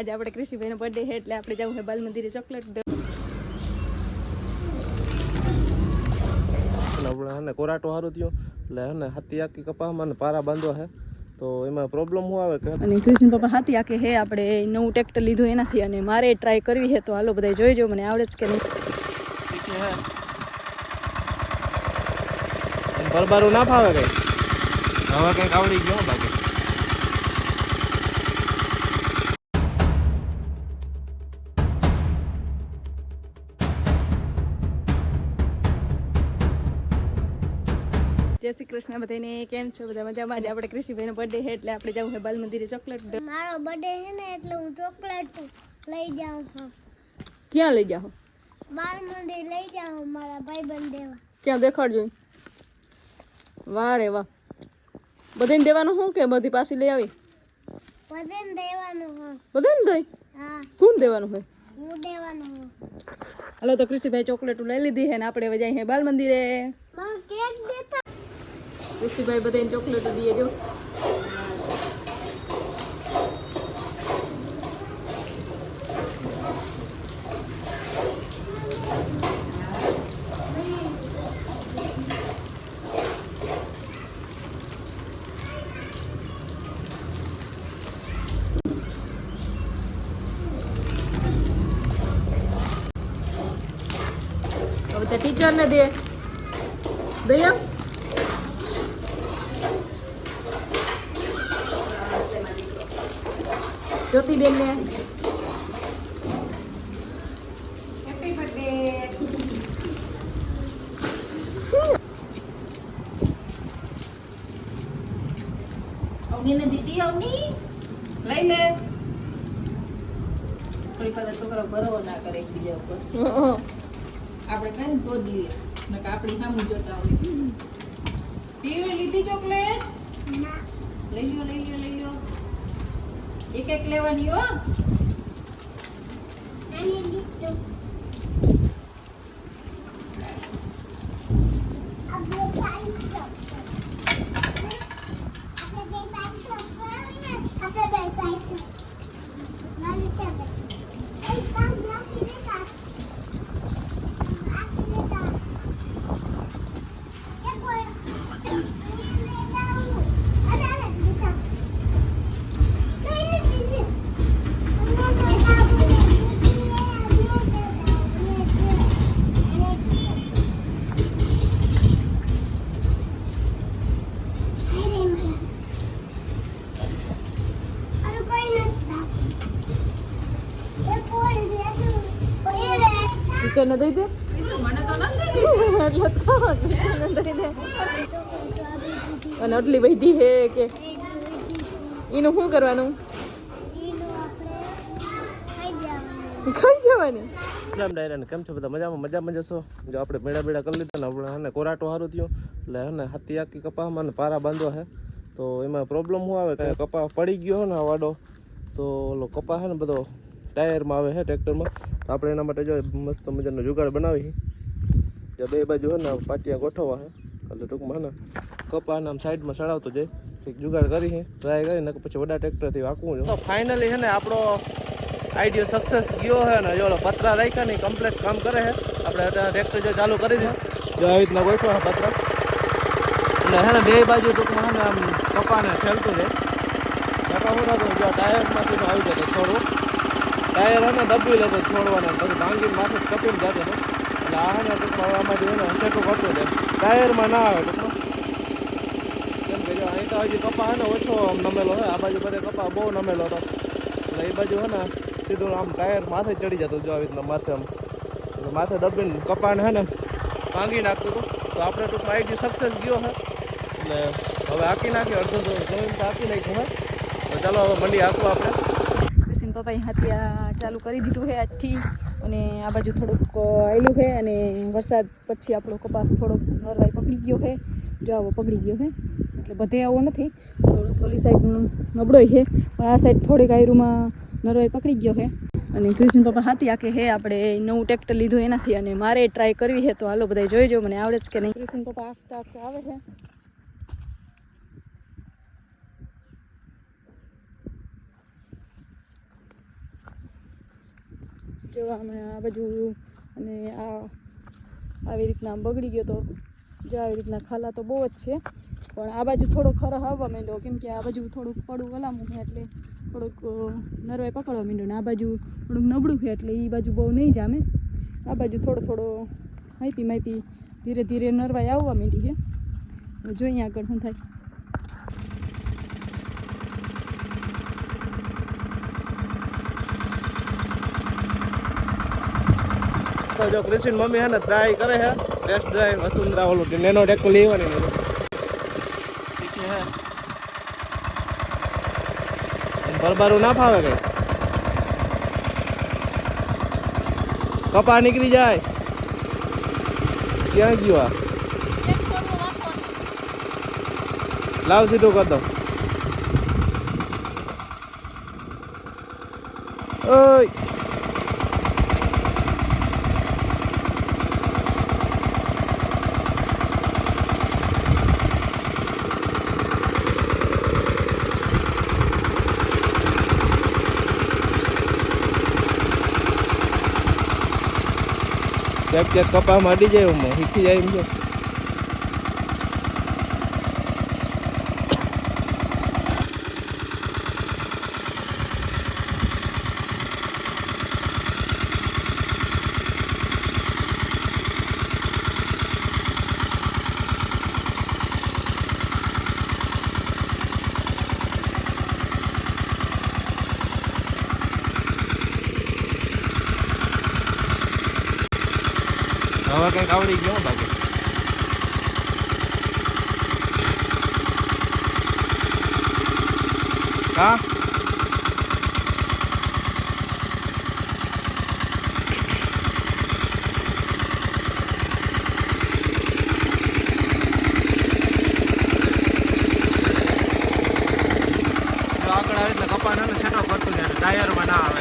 આજે આપણે કૃષિભાઈનો બર્થડે છે એટલે આપણે જવું છે બાલ મંદિરે ચોકલેટ આપણે કોરાટો સારું થયો એટલે હે હાથી આખી કપાસમાં પારા બાંધવા છે તો એમાં પ્રોબ્લેમ શું આવે કે અને કૃષ્ણ પપ્પા હાથી આખે હે આપણે નવું ટ્રેક્ટર લીધું એનાથી અને મારે ટ્રાય કરવી છે તો હાલો બધા જોઈજો મને આવડે જ કે નહીં બરબારું ના ફાવે કઈ હવે કંઈક આવડી ગયો બાકી જય શ્રી કૃષ્ણ બધાને કેમ છો બધા મજામાં? આજે આપણે કૃષિભાઈનો બર્થડે છે એટલે આપણે જવું છે બાલ મંદિરે ચોકલેટ મારો બર્થડે છે ને એટલે હું ચોકલેટ લઈ જાઉં છું. ક્યાં લઈ જાઓ? બાલ મંદિર લઈ જાઉં મારા ભાઈબંધ દેવા. ક્યાં દેખાડજો. વાહ રે વાહ. બધાને દેવાનું શું કે બધી પાછી લઈ આવી? બધાને દેવાનું હોય. બધાને દઈ? હા, કોણ દેવાનું હોય? હું દેવાનું હોય. હાલો તો કૃષિભાઈ ચોકલેટ લઈ લીધી છે ને આપણે હવે જઈએ બાલ મંદિરે. મને કેક દેતા. કૃષિભાઈ બધાને ચોકલેટ દઈએ જો. હવે તે ટીચરને દે દયા જ્યોતિબેન ને હેપી બર્થડે. અવનીને દીદી અવની લઈ લે. થોડી પાછા છોકરા બરોબર ના કરે એકબીજા ઉપર. આપણે કઈ તો જ લઈએ નકર આપણી સામું જોતા હોય. પીવી લીધી ચોકલેટ? ના, લઈ લ્યો લઈ લ્યો લઈ લ્યો. એક એક લેવાની હો. આની દીધું. આપણે પાઈસો. આપણે પાઈસો. આપણે પાઈસો. નાની કે એક કામ નાખી દેતા. ટીચરને દઈ દે. મને તો દઈ દે. અને આટલી વૈધી હે કે એનું શું કરવાનું? ખાઈ જવાની. રામ ડાયરા કેમ છો બધા મજામાં જશો? જો આપણે બેડા કરી લીધા ને આપણે હે કોરાટો સારું થયો એટલે હે હાથી આખી કપાસમાં પારા બાંધવા છે તો એમાં પ્રોબ્લેમ શું આવે કે કપાસ પડી ગયો હોય ને આ વાડો તો ઓલો કપાસ છે ને બધો ટાયરમાં આવે છે ટ્રેક્ટરમાં તો આપણે એના માટે જો મસ્ત મજાનો જુગાડ બનાવી જે બે બાજુ છે ને પાટિયા ગોઠવવા છે એટલે ટૂંકમાં હે ને કપાસને આમ સાઈડમાં ચડાવતો જાય એક જુગાડ કરી ટ્રાય કરીને પછી વડા ટ્રેક્ટરથી વાંકવું તો ફાઇનલી છે ને આપણો આઈડિયો સક્સેસ ગયો છે ને જો પતરા રાખ્યા ને કમ્પ્લીટ કામ કરે છે આપણે અત્યારે ટ્રેક્ટર જો ચાલુ કરી છે જો આવી રીતના ગોઠવા છે પતરા એટલે છે ને બે બાજુ ટૂંકમાં છે ને આમ કપાને ઠેલતું જાય કપા હું થતું જો ટાયરમાંથી આવી જતો છોડવું ટાયર છે ને દબી લેતો છોડવાના પછી ભાંગીને માથે કપીને જતો હતો એટલે આ છે ને ટૂંકમાં આમાંથી છે ને છેટું કરતું જાય ટાયરમાં ના આવે ટૂંકમાં કેમ કે જો અહીં તો હજી કપા છે ને ઓછો આમ નમેલો છે આ બાજુ બધે કપા બહુ નમેલો હતો એટલે એ બાજુ છે ને સીધું આમ ટાયર માથે ચડી જતું જો આવી રીતના માથે આમ એટલે માથે દબીને કપાને છે ને ભાંગી નાખતું હતું તો આપણે ટૂંકમાં આઈડી સક્સેસ ગયો છે એટલે હવે હાંકી નાખી અડધો તો જમીન તો હાંકી નાખ્યું હે તો ચાલો હવે મંડી હાંકવા આપણે કૃષિન પપ્પાએ હાથિયા ચાલુ કરી દીધું છે આજથી અને આ બાજુ થોડુંક આવેલું છે અને વરસાદ પછી આપણો કપાસ થોડોક નરવાઈ પકડી ગયો છે જો આવો પકડી ગયો છે એટલે બધે આવો નથી થોડોક ઓલી સાઈડ નબળોય છે પણ આ સાઈડ થોડીક આયરુમાં નરવાઈ પકડી ગયો છે અને કૃષ્ણ પપ્પા હાથી આખે હે આપણે નવું ટ્રેક્ટર લીધું એનાથી અને મારે ટ્રાય કરવી છે તો હાલો બધા જોઈજો મને આવડે જ કે નહીં. કૃષ્ણ પપ્પા આખતા આવે છે જો હમણાં આ બાજુ અને આ આવી રીતના બગડી ગયો તો જો આવી રીતના ખાલા તો બહુ જ છે, પણ આ બાજુ થોડો ખરો આવવા માંડ્યો કેમ કે આ બાજુ થોડુંક પડું વલામું છે એટલે થોડુંક નરવાઈ પકડવા માંડ્યો ને આ બાજુ થોડુંક નબળું છે એટલે એ બાજુ બહુ નહીં જામે. આ બાજુ થોડો માપી ધીરે ધીરે નરવાઈ આવવા માંડી છે. જોઈએ આગળ શું થાય. તો જો ક્રિશિન મમ્મી હે ને ટ્રાય કરે છે ટેસ્ટ ડ્રાઈવ વસુંધરા ઓલું નેનો ટેકો લેવાની બરબારું ના ફાવે કઈ કપા નીકળી જાય. ક્યાં ગયો આ? લાવ સીધું કર દો. ઓય ક્યાંક કપામાં અડી જાય એમ શીખી જાય એમ છે. હવે કંઈક આવડી ગયો બાકી હા આગળ આવી એટલે કપાને છેટો કરતું જાય ટાયરમાં ના આવે.